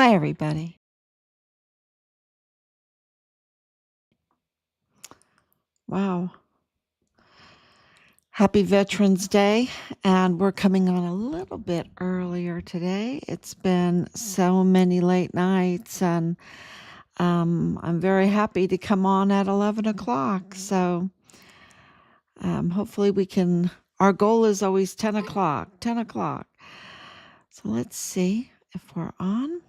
Hi, everybody. Wow. Happy Veterans Day. And we're coming on a little bit earlier today. It's been so many late nights, and I'm very happy to come on at 11 o'clock. So hopefully we can. Our goal is always 10 o'clock. 10 o'clock. So let's see if we're on.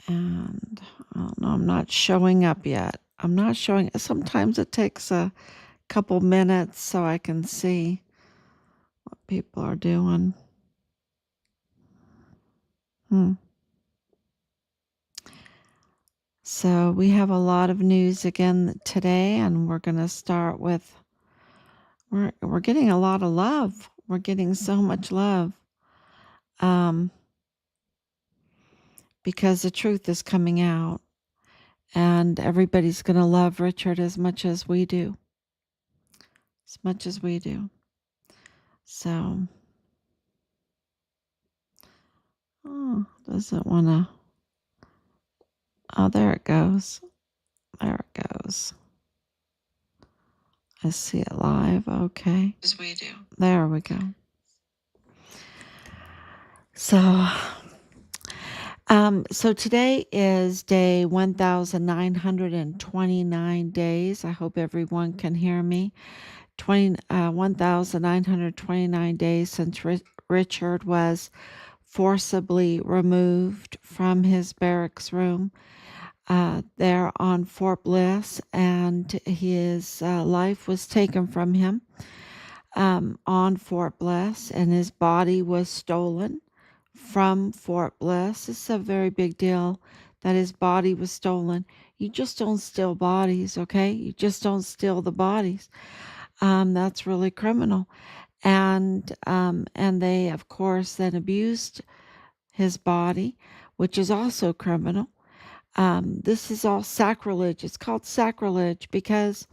And I don't know, I'm not showing up yet. I'm not showing. Sometimes it takes a couple minutes so I can see what people are doing. So we have a lot of news again today, and we're going to start with we're getting a lot of love. We're getting so much love because the truth is coming out, and everybody's going to love Richard as much as we do. As much as we do. So, doesn't want to. Oh, there it goes. There it goes. I see it live. Okay. As we do. There we go. So today is day 1,929 days. I hope everyone can hear me. 1,929 days since Richard was forcibly removed from his barracks room there on Fort Bliss, and his life was taken from him on Fort Bliss, and his body was stolen from Fort Bliss. It's a very big deal that his body was stolen. You just don't steal bodies, okay? You just don't steal the bodies. That's really criminal. And they, of course, then abused his body, which is also criminal. This is all sacrilege. It's called sacrilege because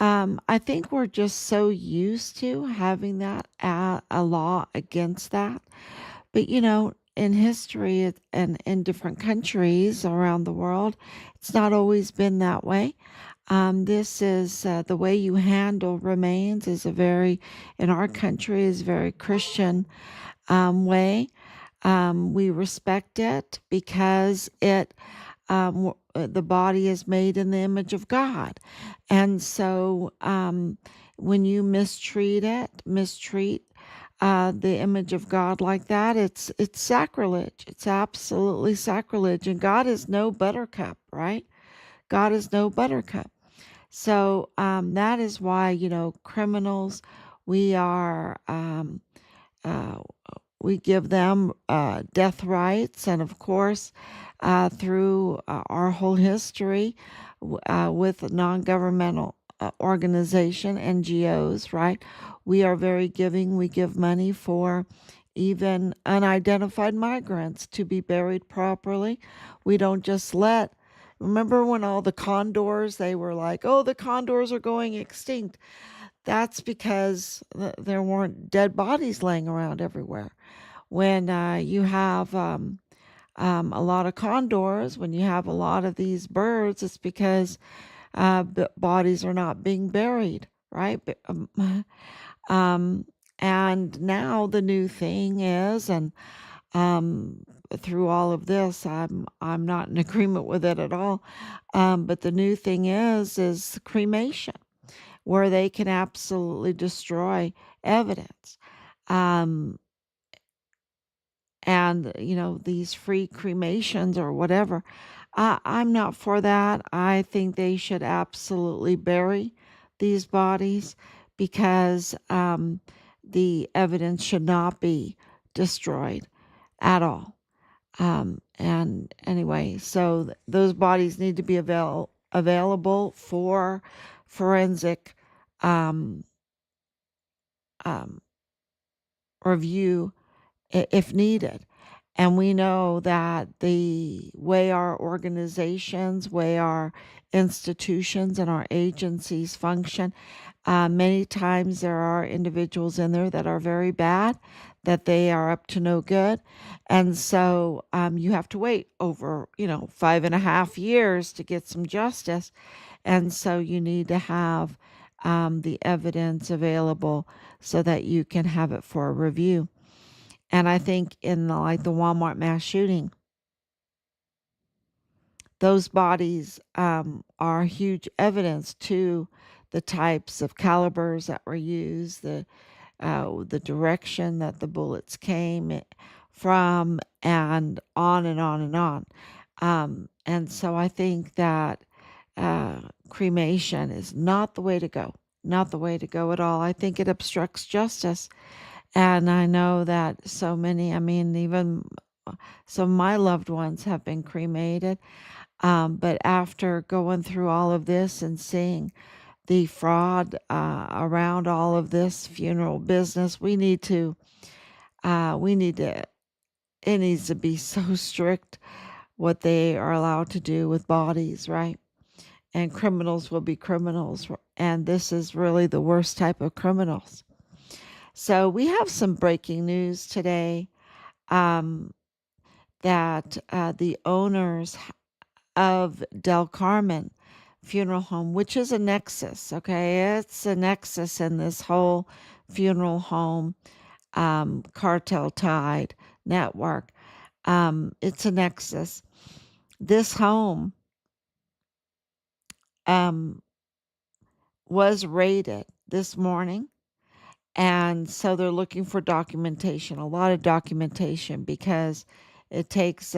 I think we're just so used to having that a law against that. But in history and in different countries around the world, it's not always been that way. This is the way you handle remains is in our country, is a very Christian way. We respect it because the body is made in the image of God. And so when you mistreat the image of God like that, it's sacrilege. It's absolutely sacrilege. And God is no buttercup, right? God is no buttercup. So that is why, criminals, we are, we give them death rights. And of course, through our whole history with non-governmental organization, NGOs, right? We are very giving. We give money for even unidentified migrants to be buried properly. We don't just remember when all the condors, they were like, oh, the condors are going extinct. That's because there weren't dead bodies laying around everywhere. When you have a lot of condors, when you have a lot of these birds, it's because bodies are not being buried, right? And now the new thing is, and through all of this, I'm not in agreement with it at all. But the new thing is cremation, where they can absolutely destroy evidence. And these free cremations or whatever, I'm not for that. I think they should absolutely bury these bodies because the evidence should not be destroyed at all. And anyway, so those bodies need to be available for forensic um, um, review if needed. And we know that the way our organizations, way our institutions and our agencies function, Many times there are individuals in there that are very bad, that they are up to no good. And so you have to wait over, 5.5 years to get some justice. And so you need to have the evidence available so that you can have it for a review. And I think in the Walmart mass shooting, those bodies are huge evidence to the types of calibers that were used, the direction that the bullets came from, and on and on and on. And so I think that cremation is not the way to go. Not the way to go at all. I think it obstructs justice. And I know that so many, I mean, even some of my loved ones have been cremated. But after going through all of this and seeing the fraud around all of this funeral business, we need to, it needs to be so strict what they are allowed to do with bodies, right? And criminals will be criminals. And this is really the worst type of criminals. So we have some breaking news today um, that the owners of Del Carmen Funeral Home, which is a nexus, okay? It's a nexus in this whole funeral home cartel tied network. It's a nexus. This home um, was raided this morning. And so they're looking for documentation, a lot of documentation, because it takes,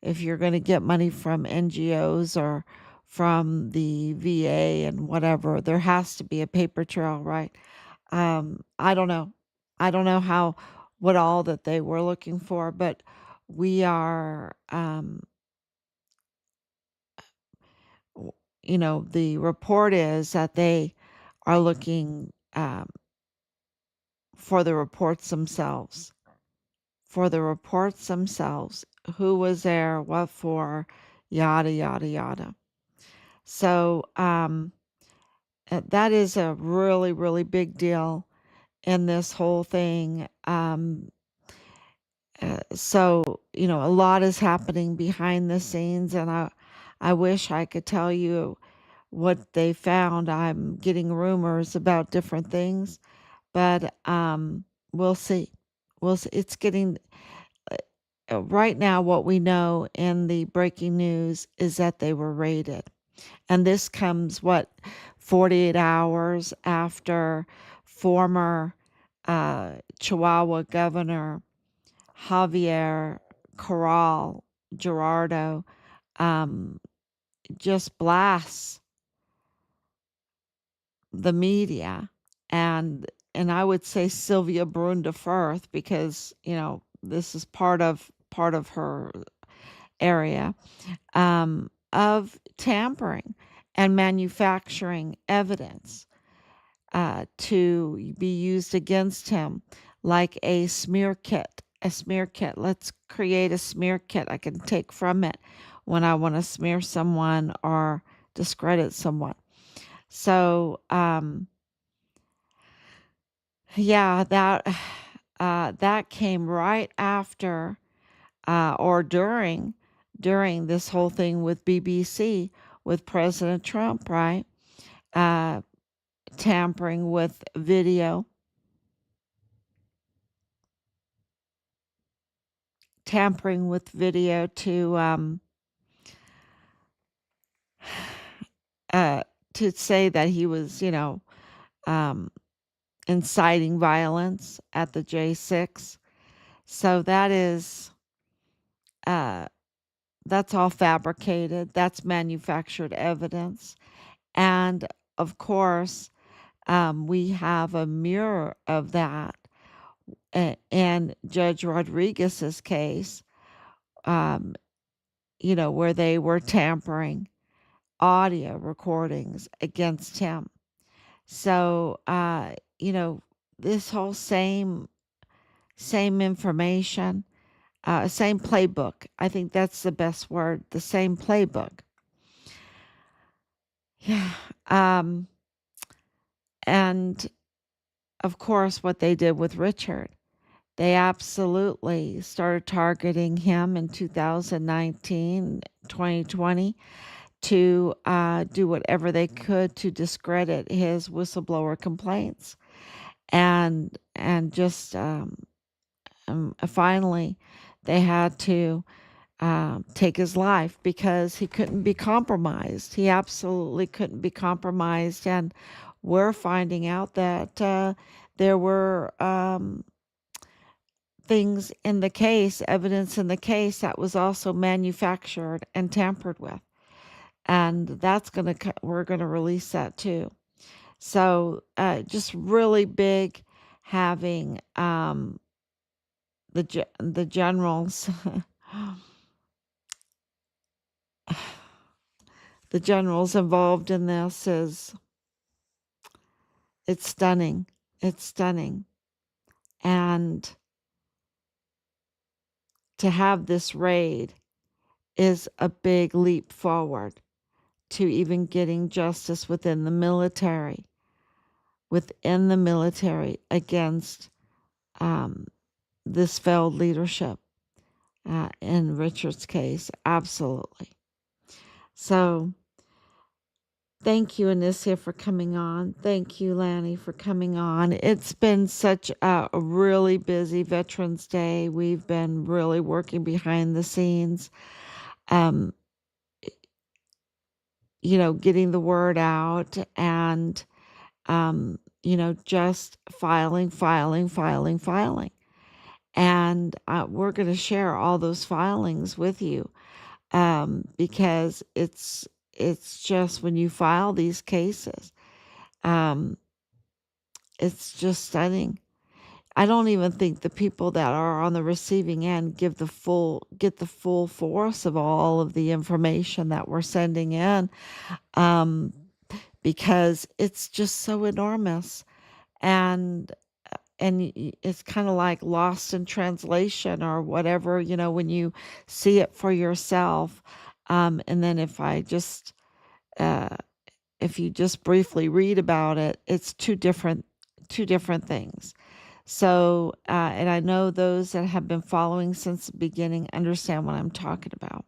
if you're going to get money from NGOs or from the VA and whatever, there has to be a paper trail, right? I don't know. I don't know what all that they were looking for, but we are, the report is that they are looking for the reports themselves. For the reports themselves, who was there, what for, yada, yada, yada. So that is a really, really big deal in this whole thing. So, a lot is happening behind the scenes, and I wish I could tell you what they found. I'm getting rumors about different things, but we'll see. We'll see. It's getting right now, what we know in the breaking news is that they were raided. And this comes, 48 hours after former Chihuahua Governor Javier Corral Gerardo um, just blasts the media and I would say Sylvia Brunda Firth, because this is part of her area of tampering and manufacturing evidence to be used against him, like a smear kit. A smear kit. Let's create a smear kit I can take from it when I want to smear someone or discredit someone. So, yeah, that came right after or during this whole thing with BBC with President Trump, right? Uh, tampering with video, to uh, say that he was, um, inciting violence at the J6. So uh, that's all fabricated. That's manufactured evidence. And of course, we have a mirror of that in Judge Rodriguez's case, um, where they were tampering audio recordings against him. So, this whole same information, same playbook. I think that's the best word. The same playbook. Yeah. Um, And of course, what they did with Richard, they absolutely started targeting him in 2019, 2020 to do whatever they could to discredit his whistleblower complaints. And just finally, they had to take his life because he couldn't be compromised. He absolutely couldn't be compromised. And we're finding out that there were things in the case, evidence in the case that was also manufactured and tampered with. And that's we're going to release that too. So just really big having the generals. The generals involved in this it's stunning. It's stunning. And to have this raid is a big leap forward to even getting justice within the military against this failed leadership in Richard's case. Absolutely. So thank you, Anicia, for coming on. Thank you, Lanny, for coming on. It's been such a really busy Veterans Day. We've been really working behind the scenes, getting the word out and, just filing. And we're going to share all those filings with you because it's just when you file these cases, it's just stunning. I don't even think the people that are on the receiving end get the full force of all of the information that we're sending in, because it's just so enormous, and it's kind of like lost in translation or whatever, when you see it for yourself. And then if you just briefly read about it, it's two different things. So, and I know those that have been following since the beginning understand what I'm talking about.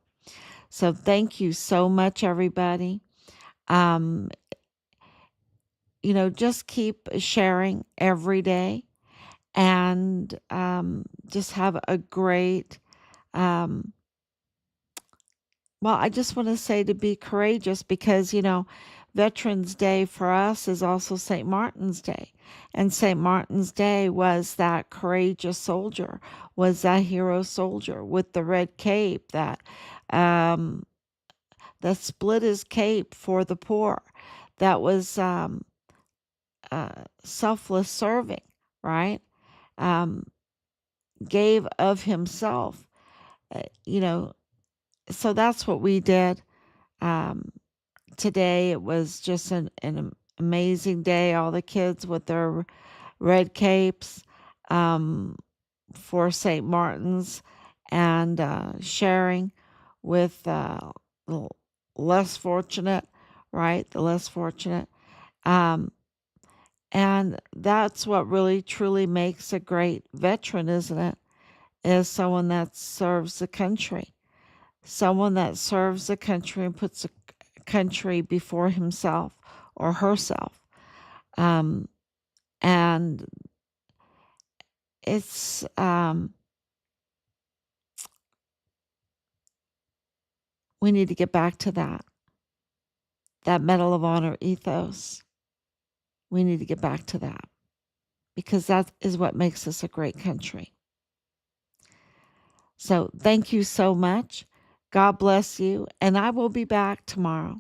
So thank you so much, everybody. Just keep sharing every day, and just have a great, I just want to say to be courageous, because, Veterans Day for us is also St. Martin's Day. And St. Martin's Day was that courageous soldier, was that hero soldier with the red cape that split his cape for the poor. That was selfless serving, right? Gave of himself, so that's what we did. Today it was just an amazing day. All the kids with their red capes for St. Martin's, and sharing with the less fortunate, right? The less fortunate. And that's what really truly makes a great veteran, isn't it? Is someone that serves the country. Someone that serves the country and puts the country before himself or herself. And it's we need to get back to that Medal of Honor ethos. We need to get back to that, because that is what makes us a great country. So thank you so much. God bless you, and I will be back tomorrow.